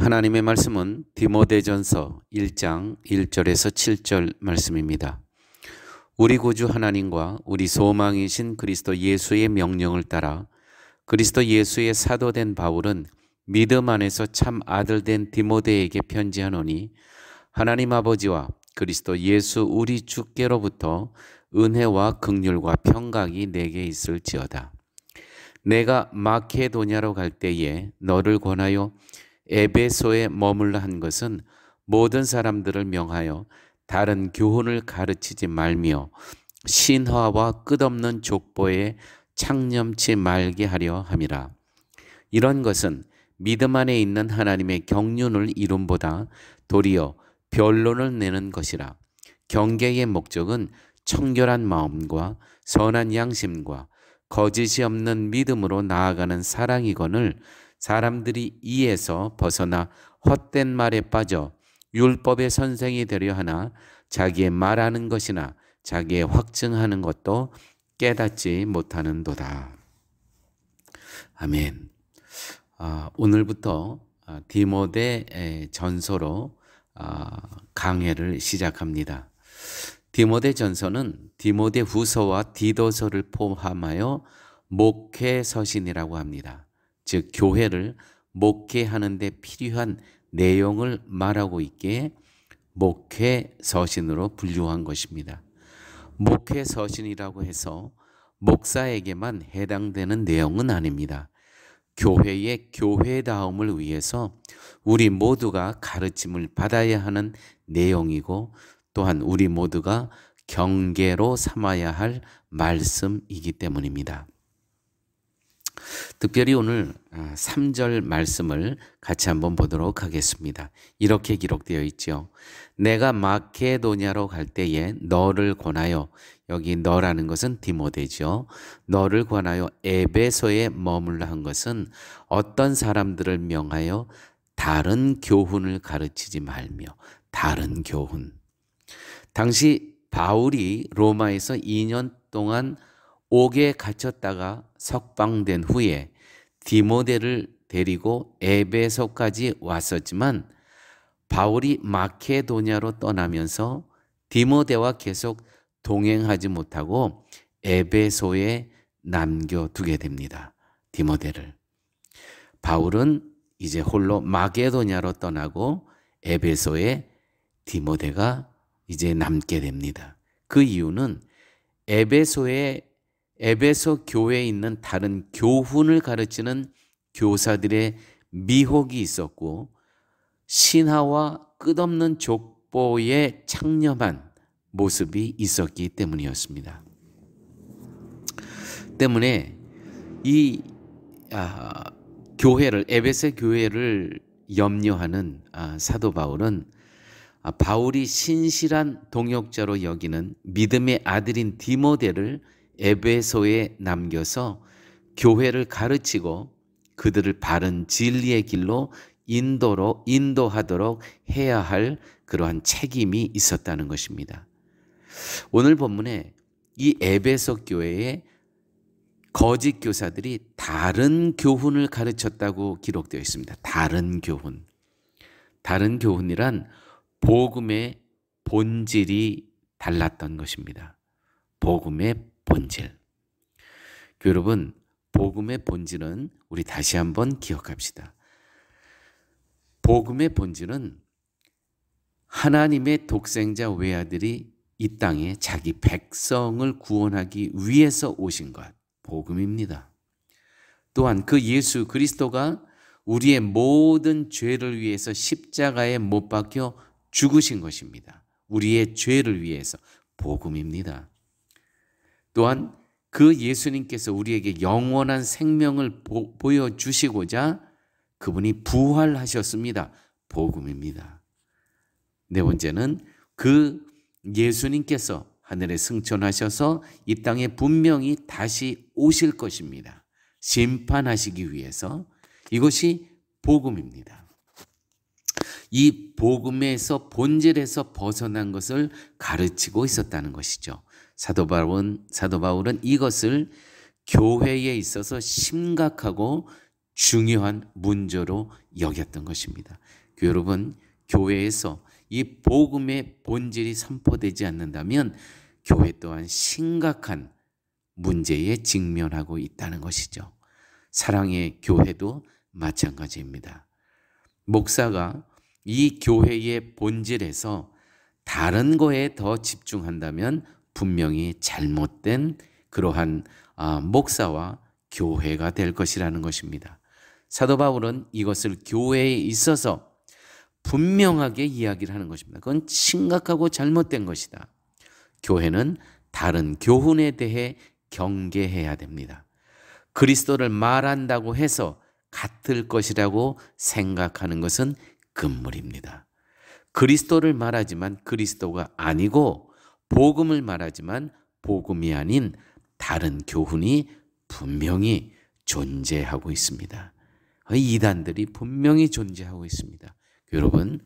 하나님의 말씀은 디모데전서 1장 1절에서 7절 말씀입니다. 우리 구주 하나님과 우리 소망이신 그리스도 예수의 명령을 따라 그리스도 예수의 사도된 바울은 믿음 안에서 참 아들된 디모데에게 편지하노니 하나님 아버지와 그리스도 예수 우리 주께로부터 은혜와 긍휼과 평강이 내게 있을지어다. 내가 마케도냐로 갈 때에 너를 권하여 에베소에 머물러 한 것은 모든 사람들을 명하여 다른 교훈을 가르치지 말며 신화와 끝없는 족보에 창념치 말게 하려 함이라. 이런 것은 믿음 안에 있는 하나님의 경륜을 이룸보다 도리어 변론을 내는 것이라. 경계의 목적은 청결한 마음과 선한 양심과 거짓이 없는 믿음으로 나아가는 사랑이거늘 사람들이 이에서 벗어나 헛된 말에 빠져 율법의 선생이 되려 하나 자기의 말하는 것이나 자기의 확증하는 것도 깨닫지 못하는도다. 아멘. 오늘부터 디모데 전서로 강해를 시작합니다. 디모데 전서는 디모데 후서와 디도서를 포함하여 목회 서신이라고 합니다. 즉 교회를 목회하는 데 필요한 내용을 말하고 있기에 목회 서신으로 분류한 것입니다. 목회 서신이라고 해서 목사에게만 해당되는 내용은 아닙니다. 교회의 교회다움을 위해서 우리 모두가 가르침을 받아야 하는 내용이고 또한 우리 모두가 경계로 삼아야 할 말씀이기 때문입니다. 특별히 오늘 3절 말씀을 같이 한번 보도록 하겠습니다. 이렇게 기록되어 있죠. 내가 마케도냐로 갈 때에 너를 권하여, 여기 너라는 것은 디모데죠. 너를 권하여 에베소에 머물러 한 것은 어떤 사람들을 명하여 다른 교훈을 가르치지 말며, 다른 교훈. 당시 바울이 로마에서 2년 동안 옥에 갇혔다가 석방된 후에 디모데를 데리고 에베소까지 왔었지만 바울이 마케도냐로 떠나면서 디모데와 계속 동행하지 못하고 에베소에 남겨두게 됩니다. 디모데를. 바울은 이제 홀로 마게도냐로 떠나고 에베소에 디모데가 이제 남게 됩니다. 그 이유는 에베소 교회에 있는 다른 교훈을 가르치는 교사들의 미혹이 있었고 신화와 끝없는 족보에 창념한 모습이 있었기 때문이었습니다. 때문에 이 교회를, 에베소 교회를 염려하는 사도 바울은 바울이 신실한 동역자로 여기는 믿음의 아들인 디모데를 에베소에 남겨서 교회를 가르치고 그들을 바른 진리의 길로 인도하도록 해야 할 그러한 책임이 있었다는 것입니다. 오늘 본문에 이 에베소 교회에 거짓 교사들이 다른 교훈을 가르쳤다고 기록되어 있습니다. 다른 교훈. 다른 교훈이란 복음의 본질이 달랐던 것입니다. 복음의 본질. 여러분, 복음의 본질은 우리 다시 한번 기억합시다. 복음의 본질은 하나님의 독생자 외아들이 이 땅에 자기 백성을 구원하기 위해서 오신 것, 복음입니다. 또한 그 예수 그리스도가 우리의 모든 죄를 위해서 십자가에 못 박혀 죽으신 것입니다. 우리의 죄를 위해서, 복음입니다. 또한 그 예수님께서 우리에게 영원한 생명을 보여주시고자 그분이 부활하셨습니다. 복음입니다. 네 번째는 그 예수님께서 하늘에 승천하셔서 이 땅에 분명히 다시 오실 것입니다. 심판하시기 위해서. 이것이 복음입니다. 이 복음에서, 본질에서 벗어난 것을 가르치고 있었다는 것이죠. 사도 바울은 이것을 교회에 있어서 심각하고 중요한 문제로 여겼던 것입니다. 여러분, 교회에서 이 복음의 본질이 선포되지 않는다면 교회 또한 심각한 문제에 직면하고 있다는 것이죠. 사랑의 교회도 마찬가지입니다. 목사가 이 교회의 본질에서 다른 거에 더 집중한다면 분명히 잘못된 그러한 목사와 교회가 될 것이라는 것입니다. 사도 바울은 이것을 교회에 있어서 분명하게 이야기를 하는 것입니다. 그건 심각하고 잘못된 것이다. 교회는 다른 교훈에 대해 경계해야 됩니다. 그리스도를 말한다고 해서 같을 것이라고 생각하는 것은 금물입니다. 그리스도를 말하지만 그리스도가 아니고 복음을 말하지만 복음이 아닌 다른 교훈이 분명히 존재하고 있습니다. 이단들이 분명히 존재하고 있습니다. 여러분,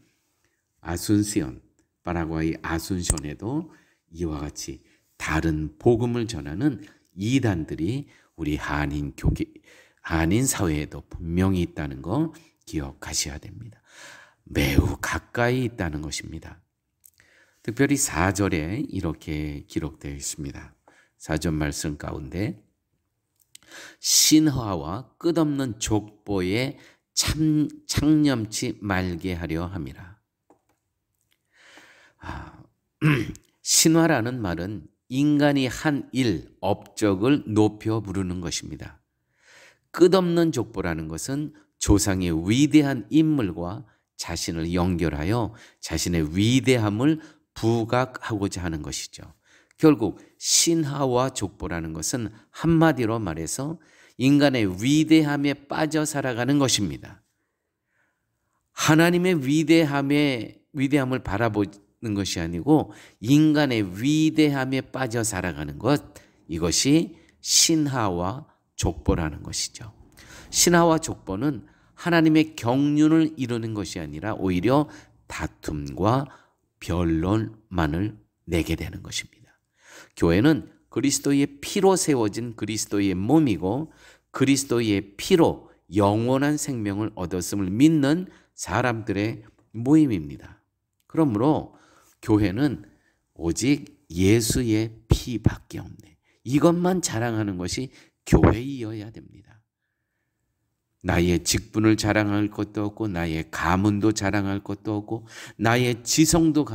아순시온, 파라과이 아순시온에도 이와 같이 다른 복음을 전하는 이단들이 우리 한인 사회에도 분명히 있다는 거 기억하셔야 됩니다. 매우 가까이 있다는 것입니다. 특별히 4절에 이렇게 기록되어 있습니다. 4절 말씀 가운데 신화와 끝없는 족보에 창념치 말게 하려 함이라. 신화라는 말은 인간이 한 일, 업적을 높여 부르는 것입니다. 끝없는 족보라는 것은 조상의 위대한 인물과 자신을 연결하여 자신의 위대함을 부각하고자 하는 것이죠. 결국 신화와 족보라는 것은 한마디로 말해서 인간의 위대함에 빠져 살아가는 것입니다. 하나님의 위대함을 바라보는 것이 아니고 인간의 위대함에 빠져 살아가는 것, 이것이 신화와 족보라는 것이죠. 신화와 족보는 하나님의 경륜을 이루는 것이 아니라 오히려 다툼과 변론만을 내게 되는 것입니다. 교회는 그리스도의 피로 세워진 그리스도의 몸이고 그리스도의 피로 영원한 생명을 얻었음을 믿는 사람들의 모임입니다. 그러므로 교회는 오직 예수의 피밖에 없네. 이것만 자랑하는 것이 교회이어야 됩니다. 나의 직분을 자랑할 것도 없고 나의 가문도 자랑할 것도 없고 나의 지성도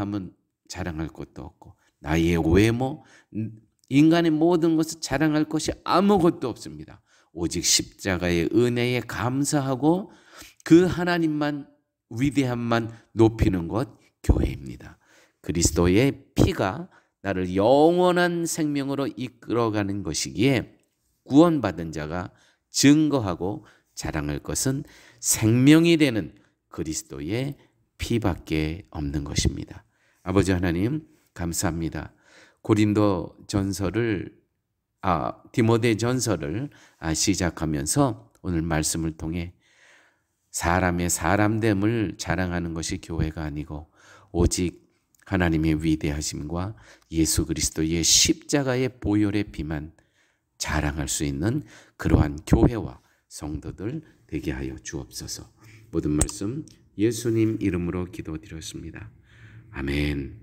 자랑할 것도 없고 나의 외모, 인간의 모든 것을 자랑할 것이 아무것도 없습니다. 오직 십자가의 은혜에 감사하고 그 하나님만 위대함만 높이는 것, 교회입니다. 그리스도의 피가 나를 영원한 생명으로 이끌어가는 것이기에 구원받은 자가 증거하고 자랑할 것은 생명이 되는 그리스도의 피밖에 없는 것입니다. 아버지 하나님, 감사합니다. 디모데 전서를 시작하면서 오늘 말씀을 통해 사람의 사람됨을 자랑하는 것이 교회가 아니고 오직 하나님의 위대하심과 예수 그리스도의 십자가의 보혈의 피만 자랑할 수 있는 그러한 교회와 성도들 되게 하여 주옵소서. 모든 말씀 예수님 이름으로 기도드렸습니다. 아멘.